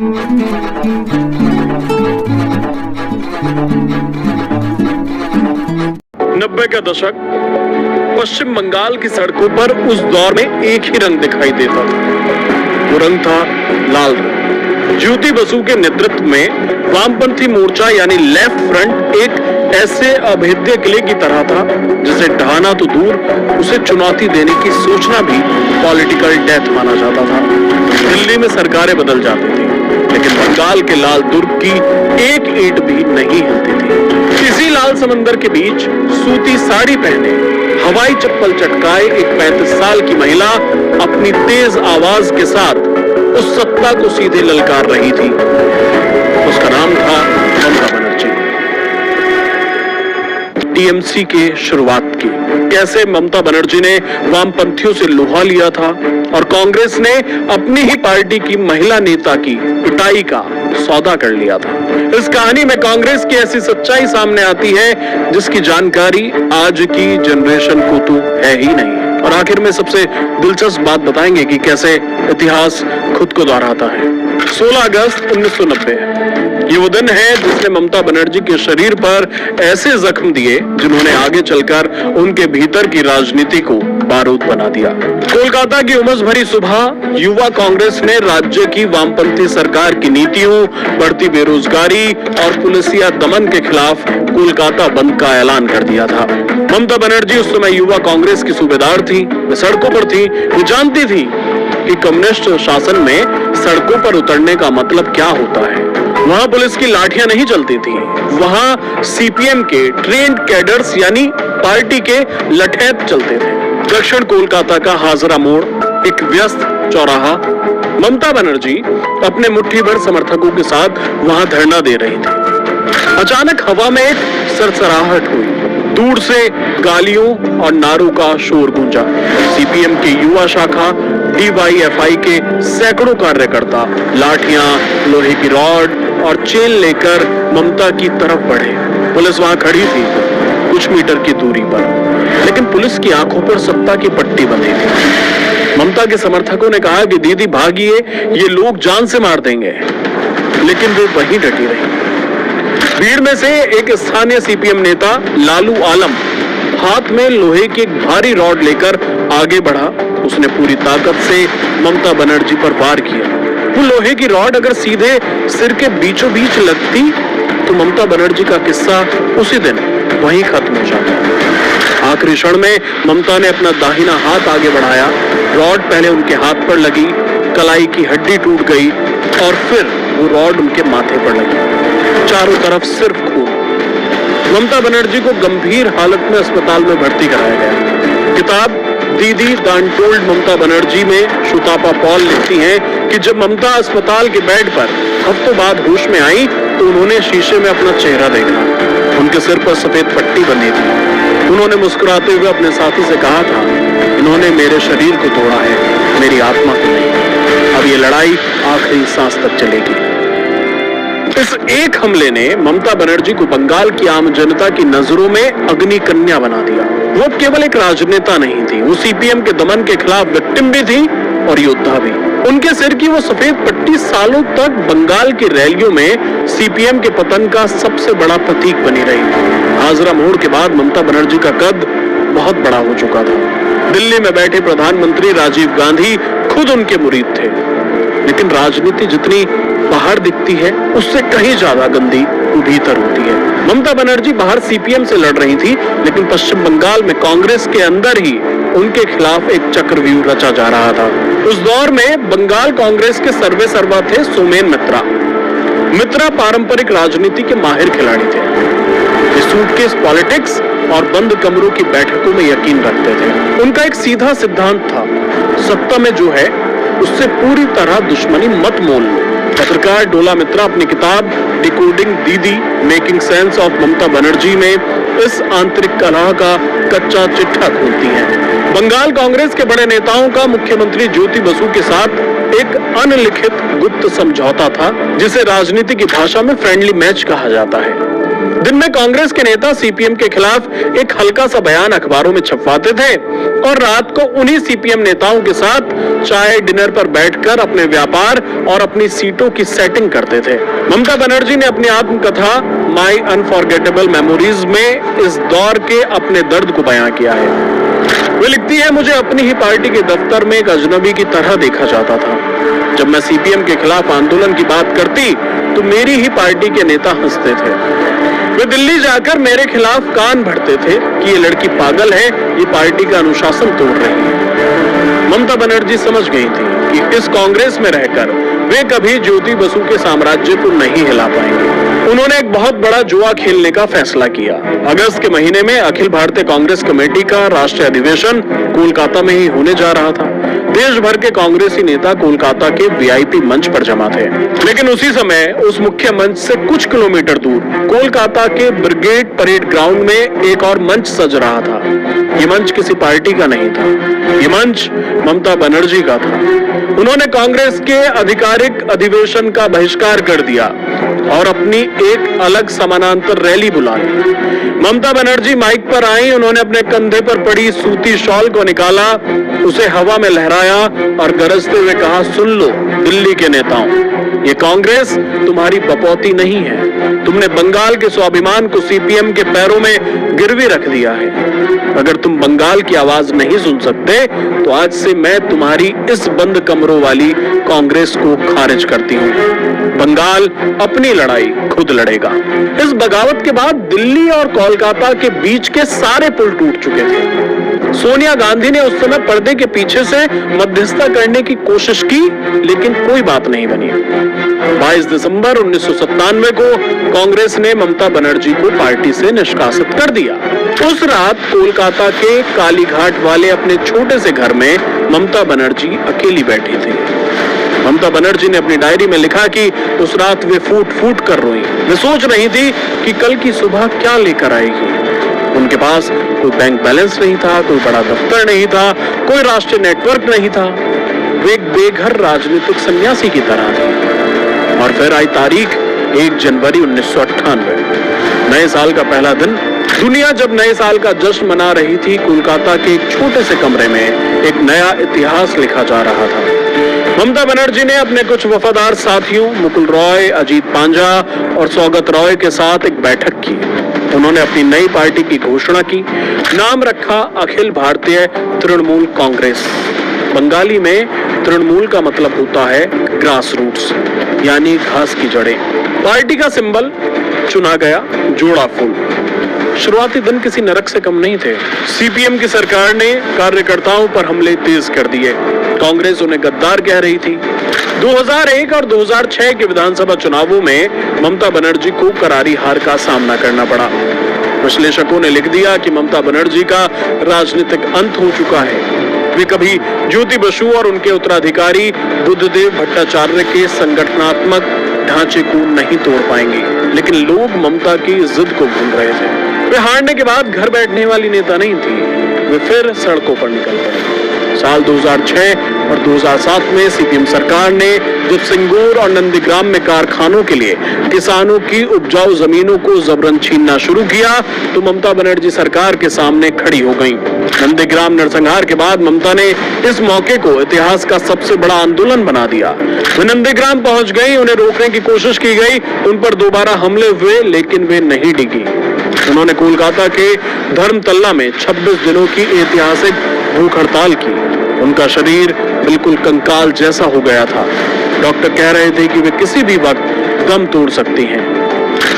नब्बे का दशक पश्चिम बंगाल की सड़कों पर उस दौर में एक ही रंग दिखाई देता था। वो रंग था लाल रंग। ज्योति बसु के नेतृत्व में वामपंथी मोर्चा यानी लेफ्ट फ्रंट एक ऐसे अभेद्य किले की तरह था जिसे ढहाना तो दूर, उसे चुनौती देने की सोचना भी पॉलिटिकल डेथ माना जाता था। दिल्ली में सरकारें बदल जाती थी, लेकिन बंगाल के लाल दुर्ग की एक ईंट भी नहीं हिलती थी। इसी लाल समंदर के बीच सूती साड़ी पहने, हवाई चप्पल चटकाए एक 35 साल की महिला अपनी तेज आवाज के साथ उस सत्ता को सीधे ललकार रही थी। उसका नाम था ममता बनर्जी। टीएमसी के शुरुआत की कैसे ममता बनर्जी ने वामपंथियों से लोहा लिया था और कांग्रेस ने अपनी ही पार्टी की महिला नेता की पिटाई का सौदा कर लिया था। इस कहानी में कांग्रेस की ऐसी सच्चाई सामने आती है जिसकी जानकारी आज की जनरेशन को तो है ही नहीं। और आखिर में सबसे दिलचस्प बात बताएंगे कि कैसे इतिहास खुद को दोहराता है। 16 अगस्त 1990 ये वो दिन है जिसने ममता बनर्जी के शरीर पर ऐसे जख्म दिए जिन्होंने आगे चलकर उनके भीतर की राजनीति को बारूद बना दिया। कोलकाता की उमस भरी सुबह युवा कांग्रेस ने राज्य की वामपंथी सरकार की नीतियों, बढ़ती बेरोजगारी और पुलिसिया दमन के खिलाफ कोलकाता बंद का ऐलान कर दिया था। ममता बनर्जी उस समय युवा कांग्रेस की सूबेदार थी, वे सड़कों पर थी, वो जानती थी कि कम्युनिस्ट शासन में सड़कों पर उतरने का मतलब क्या होता है। वहां पुलिस की लाठियां नहीं चलती थी, वहां सीपीएम के ट्रेंड कैडर्स यानी पार्टी के लठैत चलते थे। दक्षिण कोलकाता का हाजरा मोड़, एक व्यस्त चौराहा। ममता बनर्जी अपने मुट्ठी भर समर्थकों के साथ वहां धरना दे रही थी। अचानक हवा में एक सरसराहट हुई, दूर से गालियों और नारों का शोर गूंजा। सीपीएम की युवा शाखा डीवाईएफआई के सैकड़ों कार्यकर्ता लाठियां, लोहे की रॉड और चेन लेकर ममता की तरफ बढ़े। पुलिस वहां खड़ी थी कुछ मीटर की दूरी पर, लेकिन पुलिस की आंखों पर सत्ता की पट्टी बंधी थी। ममता के समर्थकों ने कहा कि दीदी भागिए, ये लोग जान से मार देंगे, लेकिन वे वहीं डटी रही। भीड़ में से एक स्थानीय सीपीएम नेता लालू आलम हाथ में लोहे की एक भारी रॉड लेकर आगे बढ़ा। उसने पूरी ताकत से ममता बनर्जी पर वार किया। वो लोहे की रॉड अगर सीधे सिर के बीचों बीच लगती तो ममता बनर्जी का किस्सा उसी दिन वहीं खत्म हो जाता। आखिरी क्षण में ममता ने अपना दाहिना हाथ आगे बढ़ाया, रॉड पहले उनके हाथ पर लगी, कलाई की हड्डी टूट गई और फिर वो रॉड उनके माथे पर लगी। चारों तरफ सिर्फ खून। ममता बनर्जी को गंभीर हालत में अस्पताल में भर्ती कराया गया। किताब दीदी द अनटोल्ड ममता बनर्जी में शुतापा पॉल लिखती हैं कि जब ममता अस्पताल के बेड पर हफ्तों बाद होश में आई तो उन्होंने शीशे में अपना चेहरा देखा। उनके सिर पर सफेद पट्टी बंधी थी। उन्होंने मुस्कुराते हुए अपने साथी से कहा था, इन्होंने मेरे शरीर को तोड़ा है, मेरी आत्मा को नहीं। अब ये लड़ाई आखिरी सांस तक चलेगी। इस एक हमले ने ममता बनर्जी को बंगाल की आम जनता की नजरों में अग्नि कन्या बना दिया। वो केवल एक राजनेता नहीं थी, वो सीपीएम के दमन के खिलाफ विक्टिम भी थी और योद्धा भी। उनके सिर की वो सफेद पट्टी सालों तक बंगाल की रैलियों में सीपीएम के पतन का सबसे बड़ा प्रतीक बनी रही। हाजरा मोड़ के बाद ममता बनर्जी का कद बहुत बड़ा हो चुका था। दिल्ली में बैठे प्रधानमंत्री राजीव गांधी खुद उनके मुरीद थे। लेकिन राजनीति जितनी बाहर दिखती है उससे कहीं ज्यादा गंदी वो भीतर होती है। ममता बनर्जी बाहर सीपीएम से लड़ रही थी, लेकिन पश्चिम बंगाल में कांग्रेस के अंदर ही उनके खिलाफ एक चक्रव्यूह रचा जा रहा था। उस दौर में बंगाल कांग्रेस के सर्वे सर्वा थे सोमेन मित्रा। मित्रा पारंपरिक राजनीति के माहिर खिलाड़ी थे। वे सूटकेस पॉलिटिक्स और बंद कमरों की बैठकों में यकीन रखते थे। उनका एक सीधा सिद्धांत था, सत्ता में जो है उससे पूरी तरह दुश्मनी मत मोल लो। पत्रकार डोला मित्रा अपनी किताब डिकोडिंग दीदी making sense of Mamata Banerjee में इस आंतरिक कलह का कच्चा चिट्ठा खोलती हैं। बंगाल कांग्रेस के बड़े नेताओं का मुख्यमंत्री ज्योति बसु के साथ एक अनलिखित गुप्त समझौता था, जिसे राजनीति की भाषा में फ्रेंडली मैच कहा जाता है। दिन में कांग्रेस के नेता सीपीएम के खिलाफ एक हल्का सा बयान अखबारों में छपवाते थे, और रात को उन्हीं सीपीएम नेताओं के साथ चाय डिनर पर बैठकर अपने व्यापार और अपनी सीटों की सेटिंग करते थे। ममता बनर्जी ने अपनी आत्मकथा माई अनफॉरगेटेबल मेमोरीज में इस दौर के अपने दर्द को बयां किया है। वे लिखती है, मुझे अपनी ही पार्टी के दफ्तर में एक अजनबी की तरह देखा जाता था। जब मैं सीपीएम के खिलाफ आंदोलन की बात करती तो मेरी ही पार्टी के नेता हंसते थे। वे दिल्ली जाकर मेरे खिलाफ कान भरते थे कि ये लड़की पागल है, ये पार्टी का अनुशासन तोड़ रही है। ममता बनर्जी समझ गई थी कि इस कांग्रेस में रहकर वे कभी ज्योति बसु के साम्राज्य को नहीं हिला पाएंगे। उन्होंने एक बहुत बड़ा जुआ खेलने का फैसला किया। अगस्त के महीने में अखिल भारतीय कांग्रेस कमेटी का राष्ट्रीय अधिवेशन कोलकाता में ही होने जा रहा था। देश भर के कांग्रेसी नेता कोलकाता के वीआईपी मंच पर जमा थे, लेकिन उसी समय उस मुख्य मंच से कुछ किलोमीटर दूर कोलकाता के ब्रिगेड परेड ग्राउंड में एक और मंच सज रहा था। ये मंच किसी पार्टी का नहीं था, ये मंच ममता बनर्जी का था। उन्होंने कांग्रेस के आधिकारिक अधिवेशन का बहिष्कार कर दिया और अपनी एक अलग समानांतर रैली बुला ली। ममता बनर्जी माइक पर आई, उन्होंने अपने कंधे पर पड़ी सूती शॉल को निकाला, उसे हवा में लहराया और गरजते हुए कहा, सुन लो दिल्ली के नेताओं, ये कांग्रेस तुम्हारी बपौती नहीं है। तुमने बंगाल के स्वाभिमान को सीपीएम के पैरों में गिरवी रख दिया है। अगर तुम बंगाल की आवाज नहीं सुन सकते तो आज से मैं तुम्हारी इस बंद कमरों वाली कांग्रेस को खारिज करती हूँ। बंगाल अपनी लड़ाई खुद लड़ेगा। इस बगावत के बाद दिल्ली और कोलकाता के बीच के सारे पुल टूट चुके थे। सोनिया गांधी ने उस समय पर्दे के पीछे से मध्यस्थता करने की कोशिश की, लेकिन कोई बात नहीं बनी। 22 दिसंबर 1997 को कांग्रेस ने ममता बनर्जी को पार्टी से निष्कासित कर दिया। उस रात कोलकाता के कालीघाट वाले अपने छोटे से घर में ममता बनर्जी अकेली बैठी थी। ममता बनर्जी ने अपनी डायरी में लिखा कि उस रात वे फूट फूट कर रोई। वे सोच रही थी कि कल की सुबह क्या लेकर आएगी। उनके पास कोई बैंक बैलेंस नहीं था, कोई बड़ा दफ्तर नहीं था, कोई राष्ट्रीय नेटवर्क नहीं था। वे एक बेघर राजनीतिक सन्यासी की तरह थी। और फिर आई तारीख 1 जनवरी 1998, नए साल का पहला दिन। दुनिया जब नए साल का जश्न मना रही थी, कोलकाता के एक छोटे से कमरे में एक नया इतिहास लिखा जा रहा था। ममता बनर्जी ने अपने कुछ वफादार साथियों मुकुल रॉय, अजीत पांजा और सौगत रॉय के साथ एक बैठक की। उन्होंने अपनी नई पार्टी की घोषणा की। नाम रखा अखिल भारतीय तृणमूल कांग्रेस। बंगाली में तृणमूल का मतलब होता है ग्रास रूट्स, यानी घास की जड़ें। पार्टी का सिंबल चुना गया जोड़ा फूल। शुरुआती दिन किसी नरक से कम नहीं थे। सीपीएम की सरकार ने कार्यकर्ताओं पर हमले तेज कर दिए। कांग्रेस उन्हें गद्दार कह रही थी। 2001 और 2006 के विधानसभा चुनावों में ममता बनर्जी को करारी हार का सामना करना पड़ा। विश्लेषकों ने लिख दिया कि ममता बनर्जी का राजनीतिक अंत हो चुका है। वे कभी ज्योति बसु और उनके उत्तराधिकारी बुद्धदेव भट्टाचार्य के संगठनात्मक ढांचे को नहीं तोड़ पाएंगे। लेकिन लोग ममता की जिद को भूल रहे थे। वे हारने के बाद घर बैठने वाली नेता नहीं थी। वे फिर सड़कों पर निकल पड़े। साल 2006 और 2007 में सीपीएम सरकार ने जब सिंगूर और नंदीग्राम में कारखानों के लिए किसानों की उपजाऊ जमीनों को जबरन छीनना शुरू किया तो ममता बनर्जी सरकार के सामने खड़ी हो गईं। नंदीग्राम नरसंहार के बाद ममता ने इस मौके को इतिहास का सबसे बड़ा आंदोलन बना दिया। वे नंदीग्राम पहुंच गई, उन्हें रोकने की कोशिश की गई, उन पर दोबारा हमले हुए, लेकिन वे नहीं डिगी। उन्होंने कोलकाता के धर्मतल्ला में 26 दिनों की ऐतिहासिक भूख हड़ताल की। उनका शरीर बिल्कुल कंकाल जैसा हो गया था। डॉक्टर कह रहे थे कि वे किसी भी वक्त दम तोड़ सकती हैं।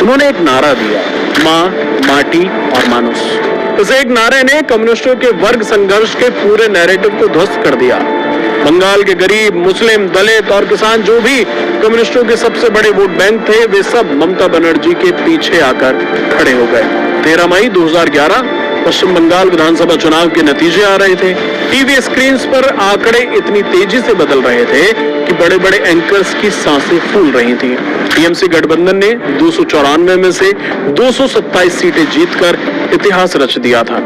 उन्होंने एक नारा दिया, माँ, माटी और मानुष। इस एक नारे ने कम्युनिस्टों के वर्ग संघर्ष के पूरे नैरेटिव को ध्वस्त कर दिया। बंगाल के गरीब, मुस्लिम, दलित और किसान जो भी कम्युनिस्टों के सबसे बड़े वोट बैंक थे, वे सब ममता बनर्जी के पीछे आकर खड़े हो गए। 13 मई 2011 पश्चिम बंगाल विधानसभा चुनाव के नतीजे आ रहे थे। टीवी स्क्रीन पर आंकड़े इतनी तेजी से बदल रहे थे कि बड़े बड़े एंकर्स की सांसें फूल रही थी। टीएमसी गठबंधन ने 294 में से 227 सीटें जीतकर इतिहास रच दिया था।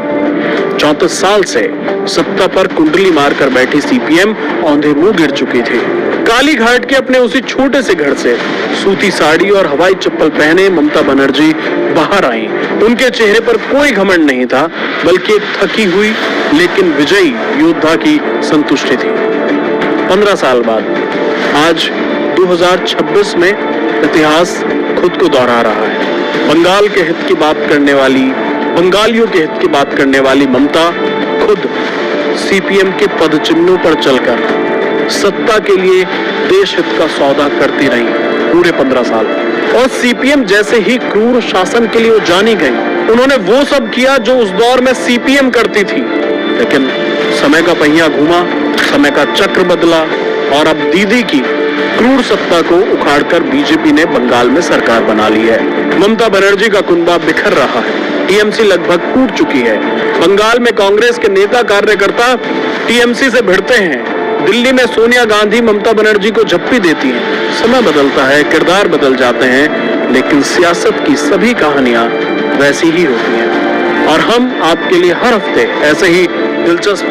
34 साल से सत्ता पर कुंडली मारकर बैठी सीपीएम औंधे मुंह गिर चुकी थी। काली घाट के अपने उसी छोटे से घर से सूती साड़ी और हवाई चप्पल पहने ममता बनर्जी बाहर आई। उनके चेहरे पर कोई घमंड नहीं था, बल्कि एक थकी हुई लेकिन विजयी योद्धा की संतुष्टि थी। 15 साल बाद आज 2026 में इतिहास खुद को दोहरा रहा है। बंगाल के हित की बात करने वाली, बंगालियों के हित की बात करने वाली ममता खुद सीपीएम के पदचिन्हों पर चलकर सत्ता के लिए देश हित का सौदा करती रही पूरे 15 साल। और सीपीएम जैसे ही क्रूर शासन के लिए वो जानी गई। उन्होंने वो सब किया जो उस दौर में सीपीएम करती थी, लेकिन समय का पहिया घूमा, समय का चक्र बदला और अब दीदी की क्रूर सत्ता को उखाड़कर बीजेपी ने बंगाल में सरकार बना ली है। ममता बनर्जी का कुनबा बिखर रहा है। टीएमसी लगभग टूट चुकी है। बंगाल में कांग्रेस के नेता कार्यकर्ता टीएमसी से भिड़ते हैं। दिल्ली में सोनिया गांधी ममता बनर्जी को झप्पी देती हैं। समय बदलता है, किरदार बदल जाते हैं, लेकिन सियासत की सभी कहानियां वैसी ही होती हैं। और हम आपके लिए हर हफ्ते ऐसे ही दिलचस्प